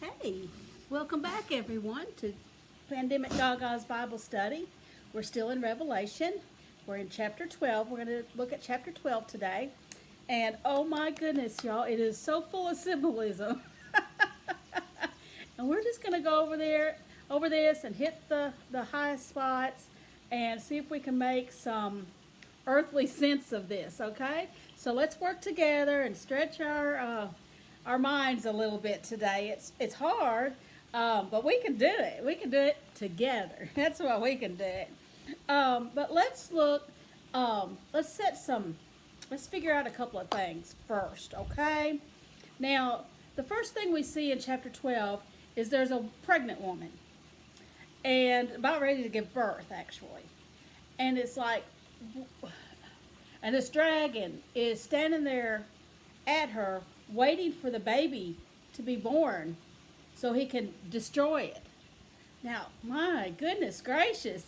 Hey, welcome back everyone to Pandemic Gaga's Bible Study. We're still in Revelation. We're in chapter 12. We're going to look at chapter 12 today. And oh my goodness, y'all, it is so full of symbolism. And we're just going to go over this and hit the highest spots and see if we can make some earthly sense of this, okay? So let's work together and stretch our minds a little bit today. It's hard, but we can do it. We can do it together. That's what we can do it. But let's look. Let's figure out a couple of things first, okay? Now, the first thing we see in chapter 12 is there's a pregnant woman and about ready to give birth, actually. And it's like, and this dragon is standing there at her, waiting for the baby to be born so he can destroy it. Now, my goodness gracious,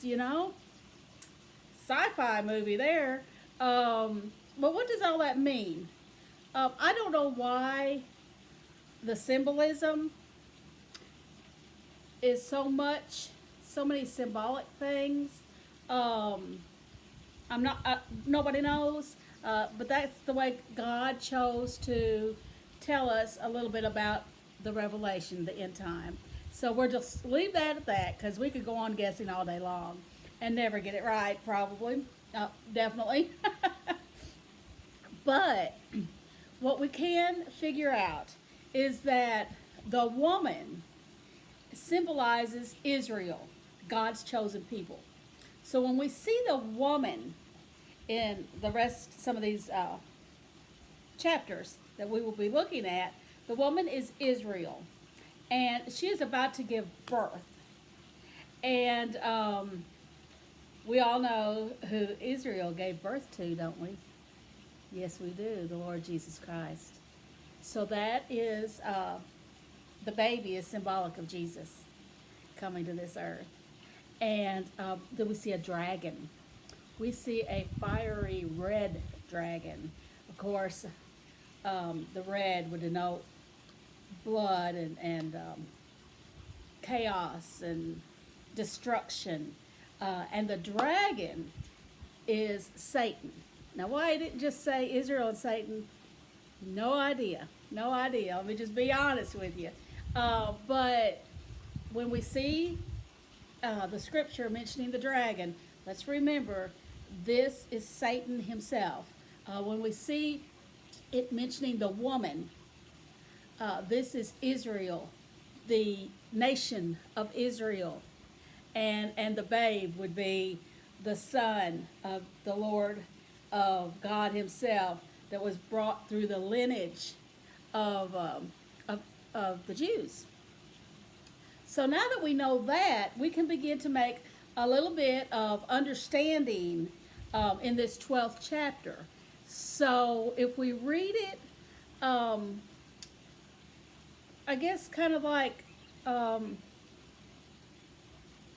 sci-fi movie there. But what does all that mean? I don't know why the symbolism is so many symbolic things. Nobody knows, but that's the way God chose to tell us a little bit about the revelation, the end time. So we'll just leave that at that, because we could go on guessing all day long and never get it right, probably. Definitely. But what we can figure out is that the woman symbolizes Israel, God's chosen people. So when we see the woman in some of these chapters that we will be looking at, the woman is Israel, and she is about to give birth. And we all know who Israel gave birth to, don't we? Yes, we do, the Lord Jesus Christ. So that is, the baby is symbolic of Jesus coming to this earth. And then we see a dragon. We see a fiery red dragon. Of course, the red would denote blood and chaos and destruction. And the dragon is Satan. Now, why it didn't just say Israel and Satan, no idea. No idea. Let me just be honest with you. But when we see the scripture mentioning the dragon, let's remember this is Satan himself. When we see it mentioning the woman, this is Israel, the nation of Israel, and the babe would be the son of the Lord of God himself that was brought through the lineage of the Jews. So now that we know that, we can begin to make a little bit of understanding in this 12th chapter. So if we read it, I guess kind of like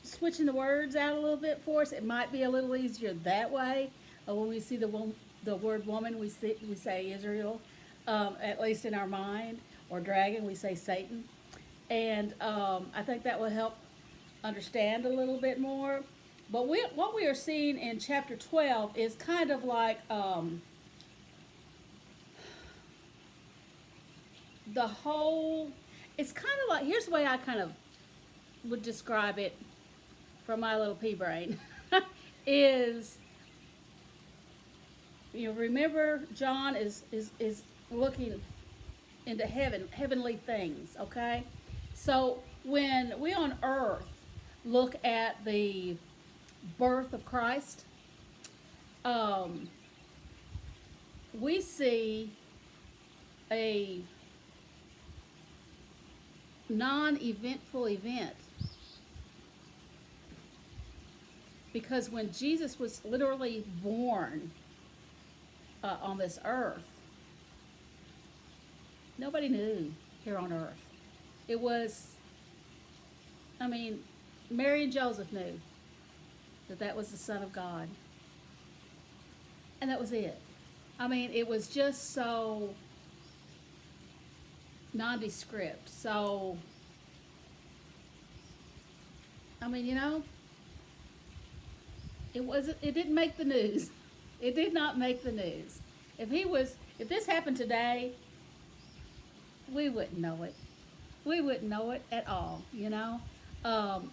switching the words out a little bit for us, it might be a little easier that way. When we see the word woman, we say Israel, at least in our mind, or dragon, we say Satan. And I think that will help understand a little bit more. But what we are seeing in chapter 12 is kind of like it's kind of like, here's the way I kind of would describe it from my little pea brain, is, remember John is looking into heavenly things, okay? So when we on earth look at the birth of Christ, we see a non-eventful event. Because when Jesus was literally born on this earth, nobody knew here on earth. It was, Mary and Joseph knew that was the Son of God. And that was it. It was just so nondescript, so I mean, it didn't make the news. It did not make the news. If this happened today, we wouldn't know it. We wouldn't know it at all. And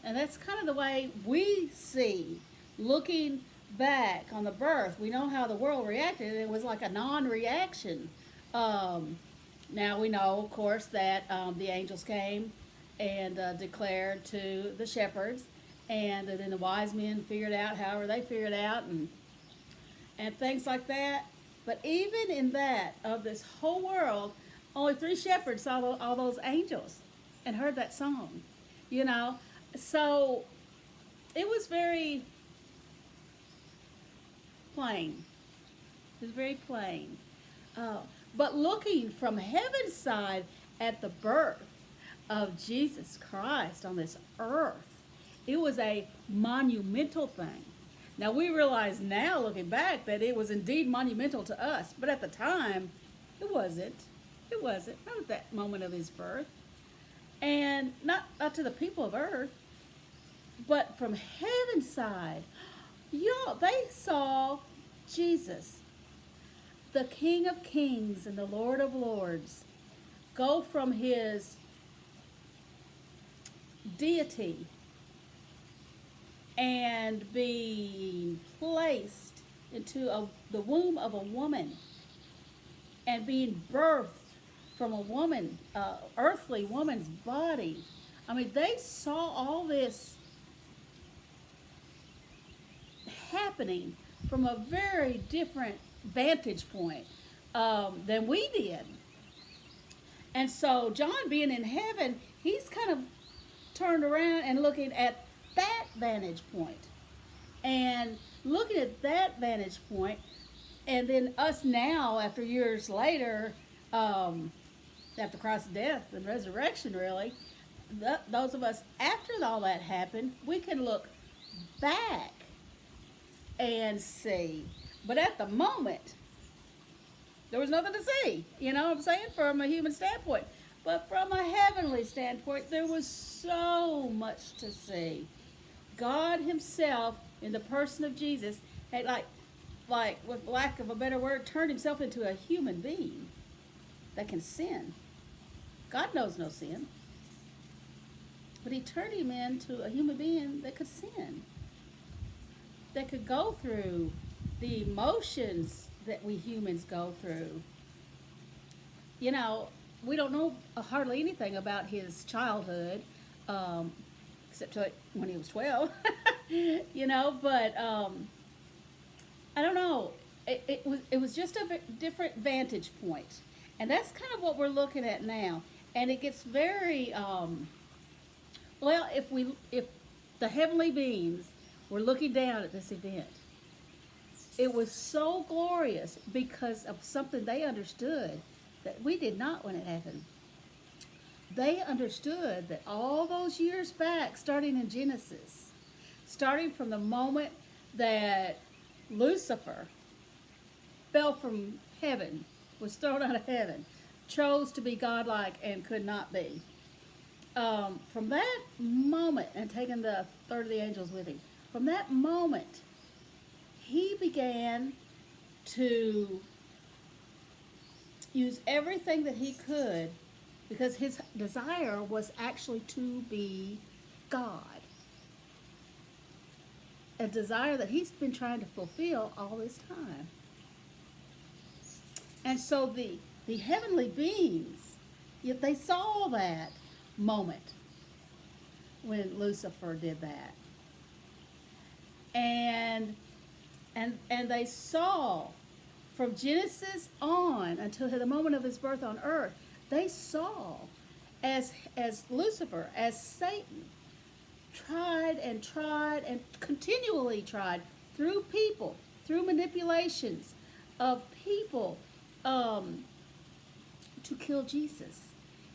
that's kind of the way we see, looking back on the birth. We know how the world reacted. It was like a non-reaction. Um, Now we know, of course, that the angels came and declared to the shepherds, and then the wise men figured out however they figured out, and things like that. But even in that, of this whole world, only three shepherds saw all those angels and heard that song, you know. So it was very plain. It was very plain. Uh, but looking from heaven's side at the birth of Jesus Christ on this earth, it was a monumental thing. Now we realize now, looking back, that it was indeed monumental to us, but at the time, it wasn't. It wasn't. Not at that moment of his birth. And not to the people of earth, but from heaven's side. Y'all, they saw Jesus, the King of Kings and the Lord of Lords, go from his deity and be placed into the womb of a woman and being birthed from a woman, earthly woman's body. I mean, they saw all this happening from a very different vantage point than we did. And so John, being in heaven, he's kind of turned around and looking at that vantage point. And looking at that vantage point, and then us now, after years later, after Christ's death and resurrection, really, those of us after all that happened, we can look back and see. But at the moment, there was nothing to see. You know what I'm saying? From a human standpoint. But from a heavenly standpoint, there was so much to see. God himself, in the person of Jesus, had like with lack of a better word, turned himself into a human being that can sin. God knows no sin. But he turned him into a human being that could sin. That could go through the emotions that we humans go through. You know, we don't know hardly anything about his childhood, except when he was 12. But I don't know. It was just a different vantage point. And that's kind of what we're looking at now. And it gets very, if the heavenly beings were looking down at this event, it was so glorious because of something they understood that we did not when it happened. They understood that all those years back, starting in Genesis, starting from the moment that Lucifer fell from heaven, was thrown out of heaven, chose to be godlike and could not be. From that moment, and taking the third of the angels with him, from that moment, he began to use everything that he could, because his desire was actually to be God. A desire that he's been trying to fulfill all this time. And so the heavenly beings, yet they saw that moment when Lucifer did that. And they saw from Genesis on until the moment of his birth on earth, they saw as Lucifer, as Satan, tried and continually tried through people, through manipulations of people, to kill Jesus.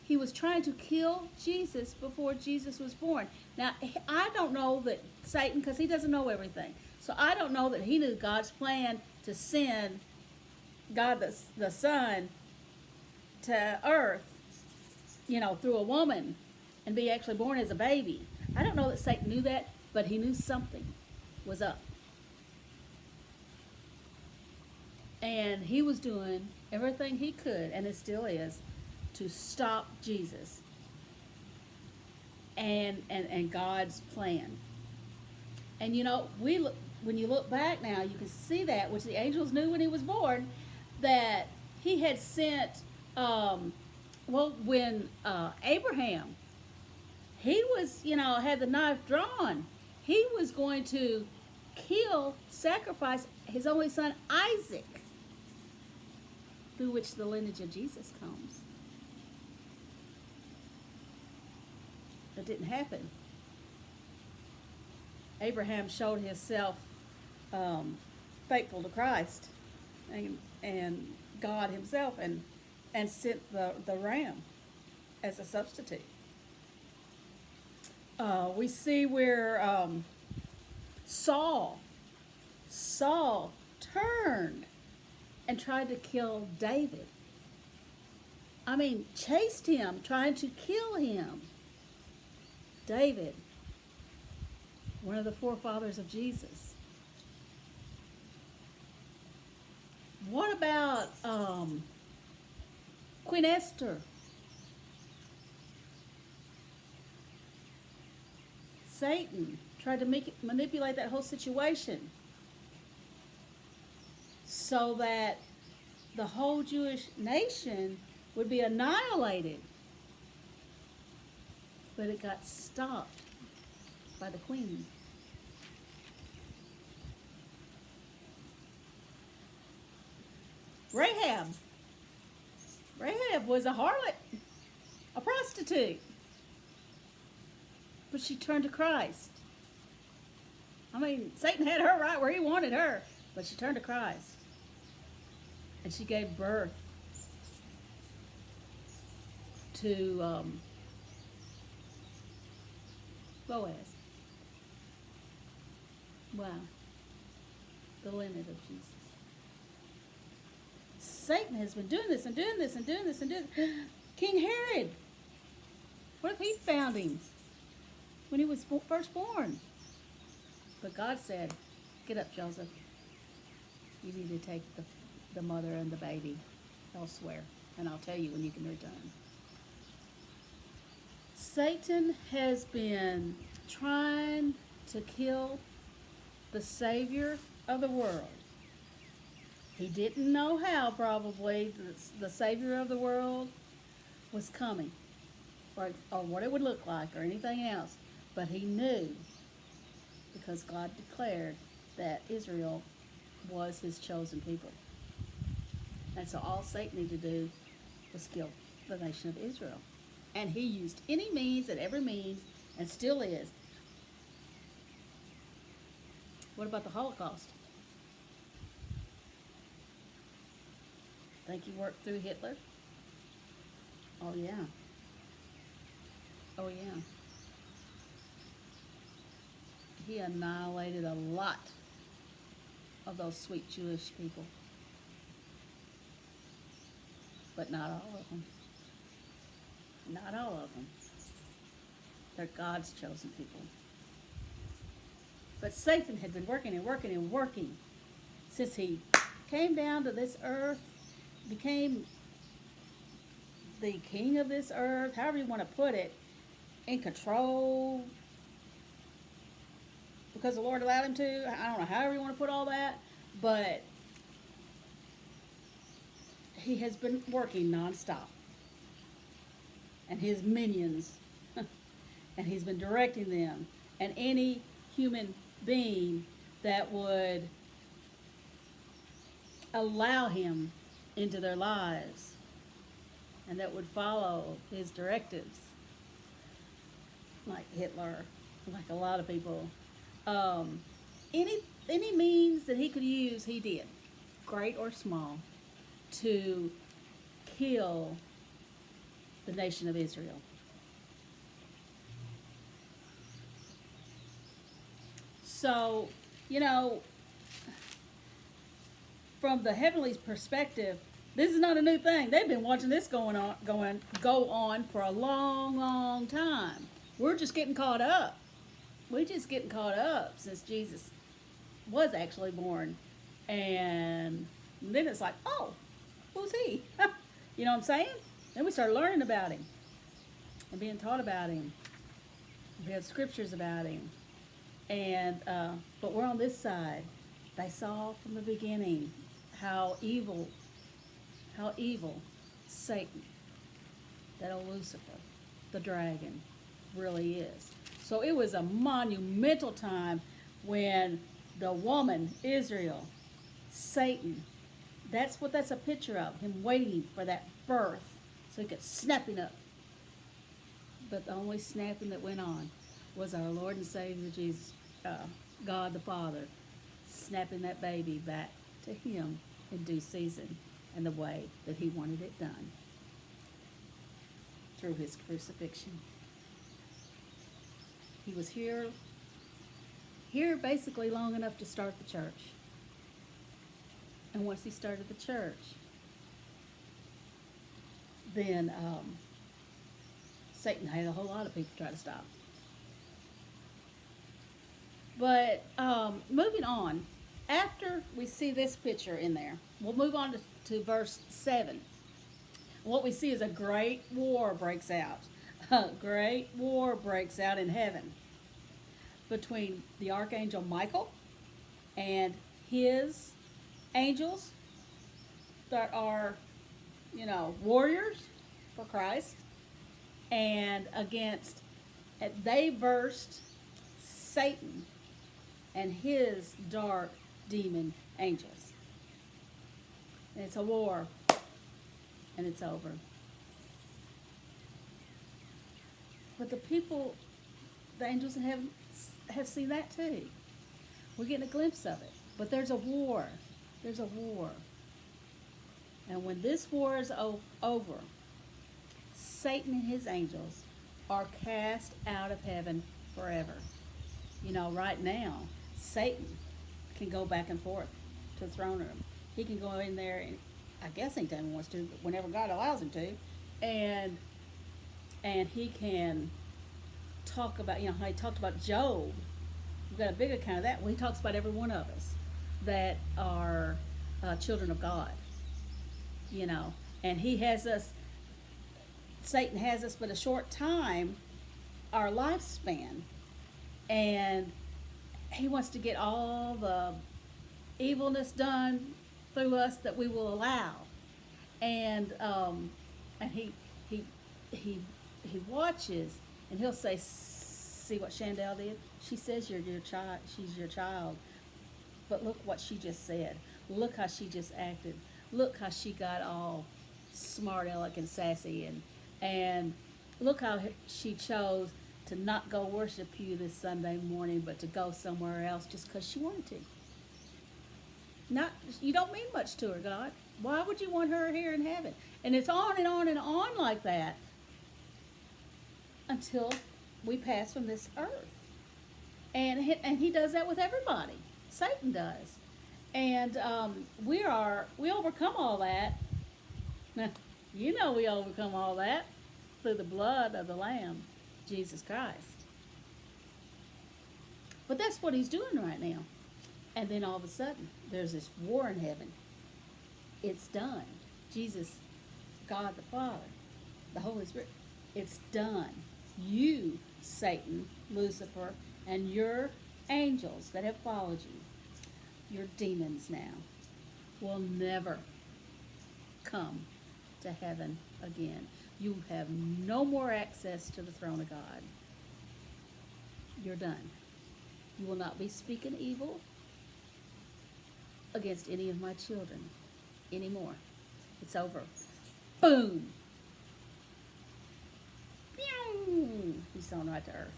He was trying to kill Jesus before Jesus was born. Now, I don't know that Satan, because he doesn't know everything, so I don't know that he knew God's plan to send God the Son to earth, through a woman and be actually born as a baby. I don't know that Satan knew that, but he knew something was up. And he was doing everything he could, and it still is, to stop Jesus and God's plan. And you know, when you look back now, you can see that, which the angels knew when he was born, that he had sent, when Abraham, he was, had the knife drawn. He was going to sacrifice his only son, Isaac, through which the lineage of Jesus comes. That didn't happen. Abraham showed himself faithful to Christ and God himself, and sent the ram as a substitute. We see where Saul turned and tried to kill David. I mean, chased him, trying to kill him. David, one of the forefathers of Jesus. What about Queen Esther? Satan tried to manipulate that whole situation so that the whole Jewish nation would be annihilated. But it got stopped by the queen. Rahab was a harlot, a prostitute. But she turned to Christ. I mean, Satan had her right where he wanted her, but she turned to Christ. And she gave birth to Boaz. Wow. The lineage of Jesus. Satan has been doing this and doing this and doing this and doing this. King Herod. What if he found him when he was first born? But God said, get up, Joseph. You need to take the mother and the baby elsewhere, and I'll tell you when you can return. Satan has been trying to kill the Savior of the world. He didn't know how, probably, the Savior of the world was coming, or what it would look like, or anything else. But he knew, because God declared that Israel was his chosen people. And so all Satan needed to do was kill the nation of Israel. And he used any means and every means, and still is. What about the Holocaust? Think he worked through Hitler? Oh, yeah. Oh, yeah. He annihilated a lot of those sweet Jewish people. But not all of them. Not all of them. They're God's chosen people. But Satan had been working and working and working since he came down to this earth, became the king of this earth, however you want to put it, in control, because the Lord allowed him to. I don't know, however you want to put all that, but he has been working nonstop. And his minions, and he's been directing them, and any human being that would allow him into their lives and that would follow his directives, like Hitler, like a lot of people. Any means that he could use, he did, great or small, to kill the nation of Israel. So, from the heavenly perspective, this is not a new thing. They've been watching this go on for a long, long time. We're just getting caught up. we just getting caught up since Jesus was actually born. And then it's like, oh, who's he? You know what I'm saying? Then we started learning about him and being taught about him. We had scriptures about him. And but we're on this side. They saw from the beginning how evil Satan, that old Lucifer, the dragon, really is. So it was a monumental time when the woman, Israel, Satan, that's what that's a picture of, him waiting for that birth so he could snap him up. But the only snapping that went on was our Lord and Savior Jesus, God the Father, snapping that baby back to him in due season and the way that he wanted it done through his crucifixion. He was here basically long enough to start the church. And once he started the church, then Satan had a whole lot of people try to stop. But moving on, after we see this picture in there, we'll move on to verse 7. What we see is a great war breaks out. A great war breaks out in heaven between the archangel Michael and his angels that are, warriors for Christ, and they versed Satan and his dark demon angels. And it's a war, and it's over. But the people, the angels in heaven, have seen that too. We're getting a glimpse of it. But there's a war. There's a war. And when this war is over, Satan and his angels are cast out of heaven forever. Right now, Satan can go back and forth to the throne room. He can go in there, and I guess anytime he wants to, but whenever God allows him to, and he can talk about, how he talked about Job. We've got a big account of that. Well, he talks about every one of us that are children of God, and he has us, Satan has us but a short time, our lifespan, and he wants to get all the evilness done through us that we will allow, and he watches, and he'll say, "See what Chandel did? She says you're your child. She's your child, but look what she just said. Look how she just acted. Look how she got all smart aleck and sassy, and look how she chose to not go worship you this Sunday morning, but to go somewhere else just because she wanted to. You don't mean much to her, God. Why would you want her here in heaven?" And it's on and on and on like that until we pass from this earth. And he does that with everybody. Satan does. And we overcome all that. We overcome all that through the blood of the Lamb, Jesus Christ. But that's what he's doing right now. And then all of a sudden, there's this war in heaven. It's done. Jesus, God the Father, the Holy Spirit, it's done. You, Satan, Lucifer, and your angels that have followed you, your demons now, will never come to heaven again. You have no more access to the throne of God. You're done. You will not be speaking evil against any of my children anymore. It's over. Boom! Pew! He's thrown right to earth.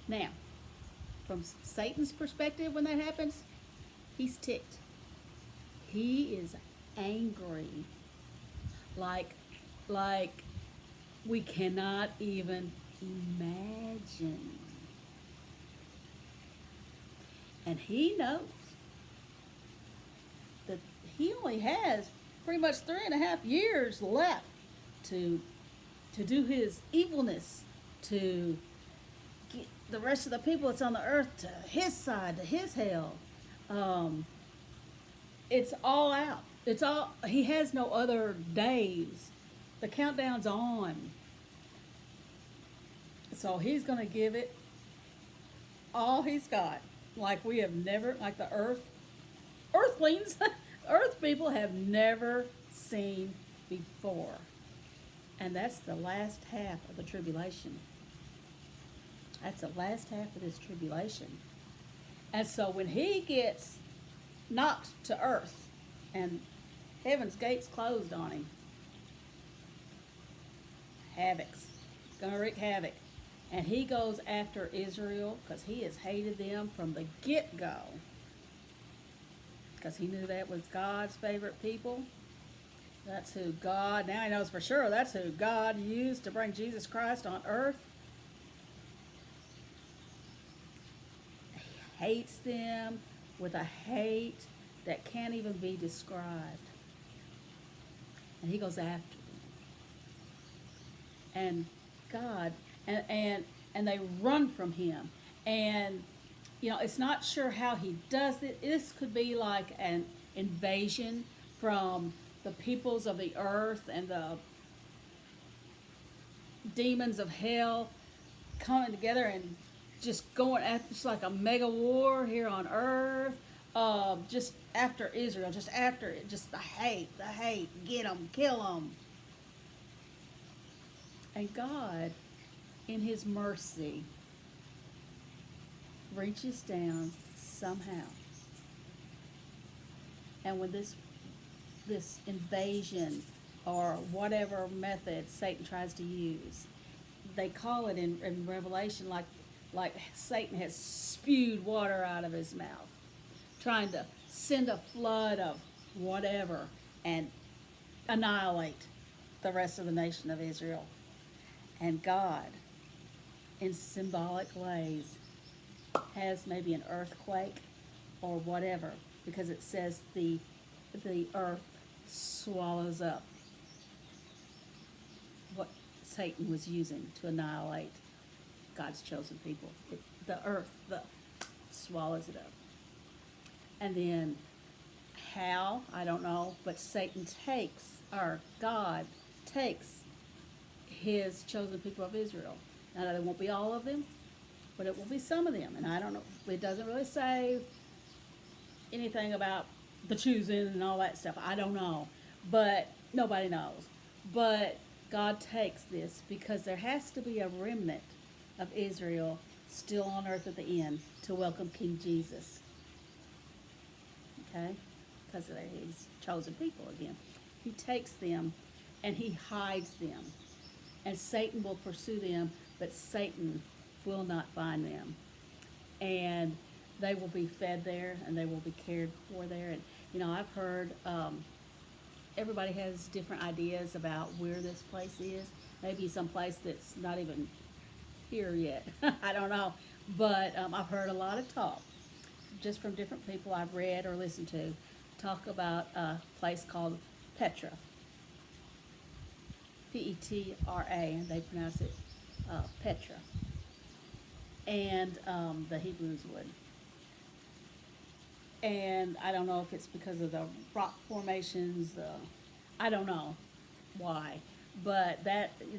Now, from Satan's perspective, when that happens, he's ticked. He is angry, like we cannot even imagine. And he knows that he only has pretty much 3.5 years left to do his evilness to get the rest of the people that's on the earth to his side, to his hell. Um, it's all out. It's all, he has no other days. The countdown's on. So he's going to give it all he's got. Like we have never, like the earthlings, earth people have never seen before. And that's the last half of the tribulation. That's the last half of this tribulation. And so when he gets knocked to earth and heaven's gates closed on him, havoc's gonna wreak havoc. And he goes after Israel because he has hated them from the get-go. Because he knew that was God's favorite people. That's who God, now he knows for sure, that's who God used to bring Jesus Christ on earth. He hates them with a hate that can't even be described. And he goes after them. And God, and they run from him. And, you know, it's not sure how he does it. This could be like an invasion from the peoples of the earth and the demons of hell coming together and just going after, it's like a mega war here on earth, just after Israel, just after it, just the hate, get them, kill them. And God, in his mercy, reaches down somehow. And when this invasion or whatever method Satan tries to use, they call it in Revelation like Satan has spewed water out of his mouth, trying to send a flood of whatever and annihilate the rest of the nation of Israel. And God, in symbolic ways, has maybe an earthquake or whatever, because it says the earth swallows up what Satan was using to annihilate God's chosen people. The earth swallows it up. And then how, I don't know, but Satan takes, or God takes his chosen people of Israel. Now, there won't be all of them, but it will be some of them. And I don't know, it doesn't really say anything about the choosing and all that stuff. I don't know, but nobody knows. But God takes this because there has to be a remnant of Israel still on earth at the end to welcome King Jesus. Okay? Because he's chosen people again. He takes them and he hides them. And Satan will pursue them, but Satan will not find them. And they will be fed there and they will be cared for there. And, you know, I've heard everybody has different ideas about where this place is. Maybe some place that's not even here yet. I don't know. But I've heard a lot of talk, just from different people I've read or listened to, talk about a place called Petra. Petra, and they pronounce it Petra. And the Hebrews would. And I don't know if it's because of the rock formations, I don't know why. But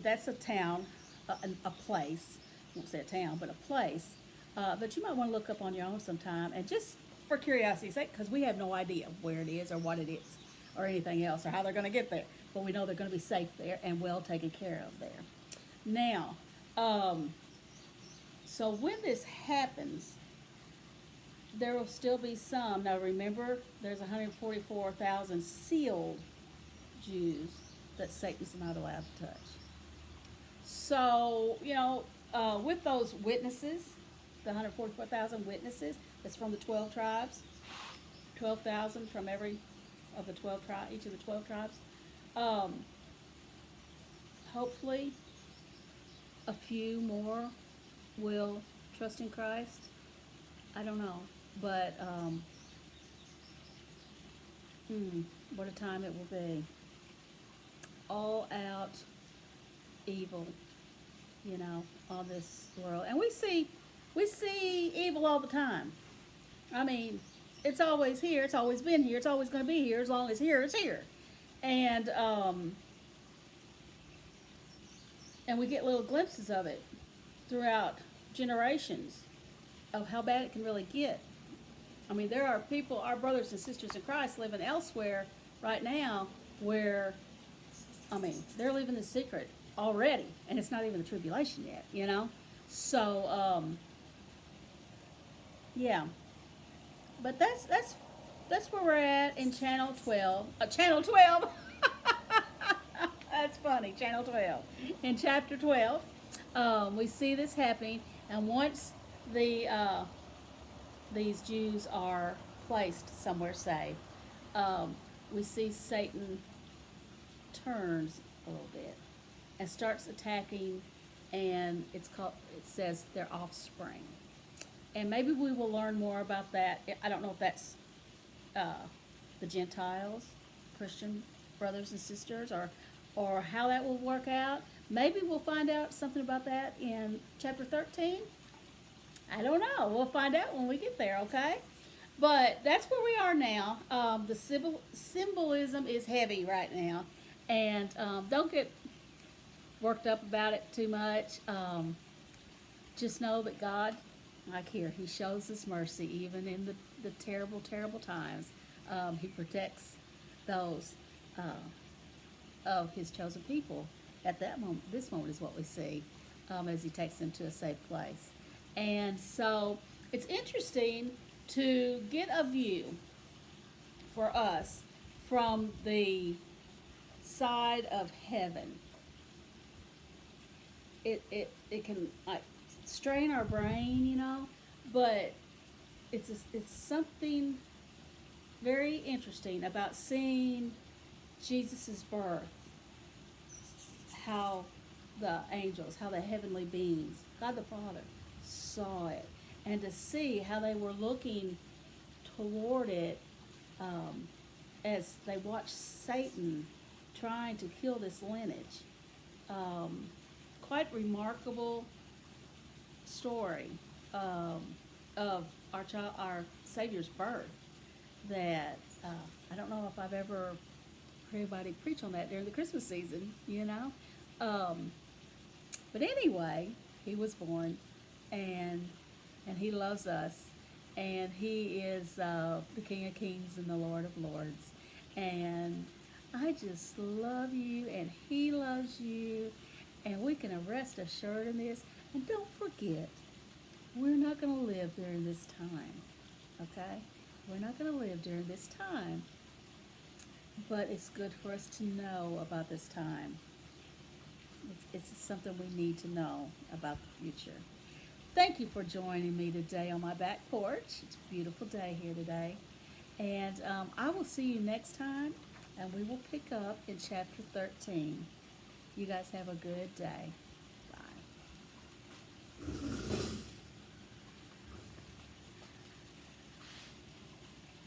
that's a town, a place. I won't say a town, but a place. But you might want to look up on your own sometime, and just for curiosity's sake, because we have no idea where it is or what it is or anything else or how they're going to get there. But we know they're going to be safe there and well taken care of there. Now, so when this happens, there will still be some. Now remember, there's 144,000 sealed Jews that Satan's not allowed to touch. So, you know, with those witnesses, the 144,000 witnesses, that's from the 12 tribes, 12,000 from every of the 12 tribes, each of the 12 tribes. Hopefully, a few more will trust in Christ. I don't know, but what a time it will be. All out evil on this world. And we see evil all the time. I mean, it's always here. It's always been here. It's always going to be here. As long as here, it's here. And and we get little glimpses of it throughout generations of how bad it can really get. I mean, there are people, our brothers and sisters in Christ, living elsewhere right now where, I mean, they're living the secret already, and it's not even the tribulation yet. So, yeah. But that's where we're at in Channel 12. Channel 12. That's funny. Channel 12. In chapter 12, we see this happening, and once these Jews are placed somewhere safe, we see Satan turns a little bit and starts attacking, and it says their offspring. And maybe we will learn more about that. I don't know if that's the Gentiles, Christian brothers and sisters, or how that will work out. Maybe we'll find out something about that in chapter 13. I don't know. We'll find out when we get there, okay? But that's where we are now. The symbolism is heavy right now. And don't get worked up about it too much. Just know that God, like here, He shows us mercy even in the terrible, terrible times. He protects those of His chosen people at that moment. This moment is what we see as He takes them to a safe place. And so it's interesting to get a view for us from the side of heaven. It can strain our brain, but it's something very interesting about seeing Jesus' birth, how the angels, how the heavenly beings, God the Father, saw it, and to see how they were looking toward it as they watched Satan trying to kill this lineage. Quite remarkable story of our Savior's birth that I don't know if I've ever heard anybody preach on that during the Christmas season, But anyway, He was born, and He loves us, and He is the King of Kings and the Lord of Lords. And I just love you, and He loves you, and we can rest assured in this. And don't forget, we're not going to live during this time, okay? We're not going to live during this time, but it's good for us to know about this time. It's something we need to know about the future. Thank you for joining me today on my back porch. It's a beautiful day here today. And I will see you next time, and we will pick up in chapter 13. You guys have a good day. Bye.